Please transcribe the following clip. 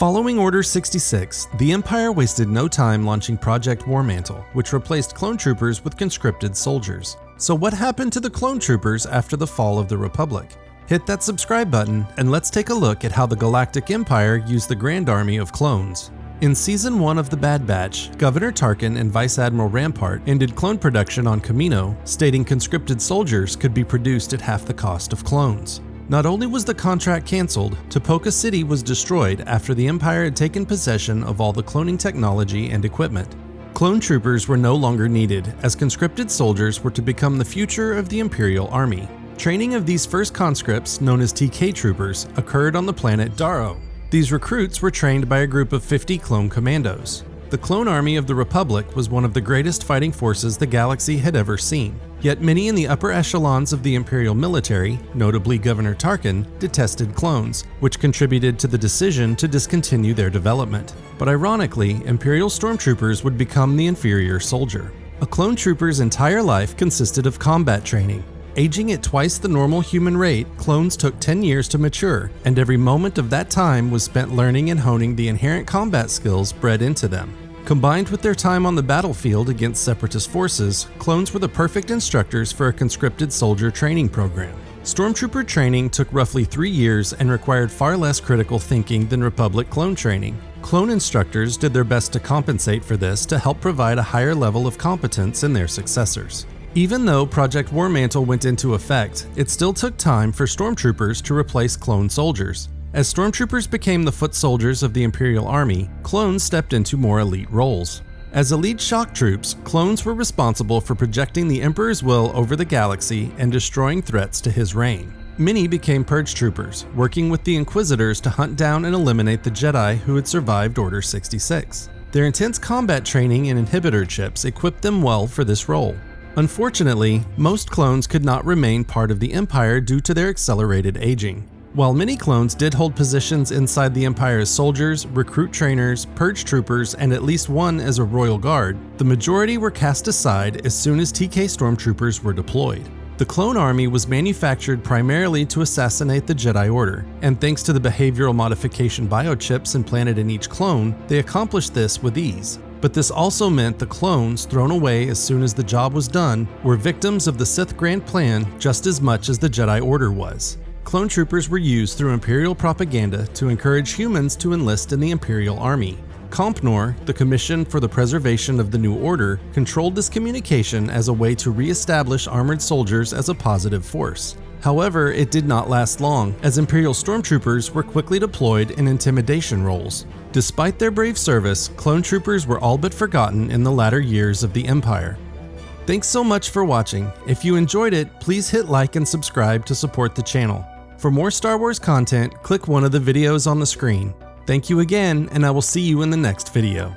Following Order 66, the Empire wasted no time launching Project War-Mantle, which replaced clone troopers with conscripted soldiers. So what happened to the clone troopers after the fall of the Republic? Hit that subscribe button and let's take a look at how the Galactic Empire used the Grand Army of Clones. In Season 1 of The Bad Batch, Governor Tarkin and Vice Admiral Rampart ended clone production on Kamino, stating conscripted soldiers could be produced at half the cost of clones. Not only was the contract cancelled, Topoka City was destroyed after the Empire had taken possession of all the cloning technology and equipment. Clone troopers were no longer needed, as conscripted soldiers were to become the future of the Imperial Army. Training of these first conscripts, known as TK troopers, occurred on the planet Daro. These recruits were trained by a group of 50 clone commandos. The clone army of the Republic was one of the greatest fighting forces the galaxy had ever seen. Yet many in the upper echelons of the Imperial military, notably Governor Tarkin, detested clones, which contributed to the decision to discontinue their development. But ironically, Imperial Stormtroopers would become the inferior soldier. A clone trooper's entire life consisted of combat training. Aging at twice the normal human rate, clones took 10 years to mature, and every moment of that time was spent learning and honing the inherent combat skills bred into them. Combined with their time on the battlefield against separatist forces, clones were the perfect instructors for a conscripted soldier training program. Stormtrooper training took roughly 3 years and required far less critical thinking than Republic clone training. Clone instructors did their best to compensate for this to help provide a higher level of competence in their successors. Even though Project War-Mantle went into effect, it still took time for Stormtroopers to replace clone soldiers. As Stormtroopers became the foot soldiers of the Imperial Army, clones stepped into more elite roles. As elite shock troops, clones were responsible for projecting the Emperor's will over the galaxy and destroying threats to his reign. Many became purge troopers, working with the Inquisitors to hunt down and eliminate the Jedi who had survived Order 66. Their intense combat training and inhibitor chips equipped them well for this role. Unfortunately, most clones could not remain part of the Empire due to their accelerated aging. While many clones did hold positions inside the Empire as soldiers, recruit trainers, purge troopers, and at least one as a royal guard, the majority were cast aside as soon as TK Stormtroopers were deployed. The clone army was manufactured primarily to assassinate the Jedi Order, and thanks to the behavioral modification biochips implanted in each clone, they accomplished this with ease. But this also meant the clones, thrown away as soon as the job was done, were victims of the Sith Grand Plan just as much as the Jedi Order was. Clone troopers were used through Imperial propaganda to encourage humans to enlist in the Imperial Army. Compnor, the Commission for the Preservation of the New Order, controlled this communication as a way to re-establish armored soldiers as a positive force. However, it did not last long, as Imperial Stormtroopers were quickly deployed in intimidation roles. Despite their brave service, clone troopers were all but forgotten in the latter years of the Empire. Thanks so much for watching. If you enjoyed it, please hit like and subscribe to support the channel. For more Star Wars content, click one of the videos on the screen. Thank you again, and I will see you in the next video.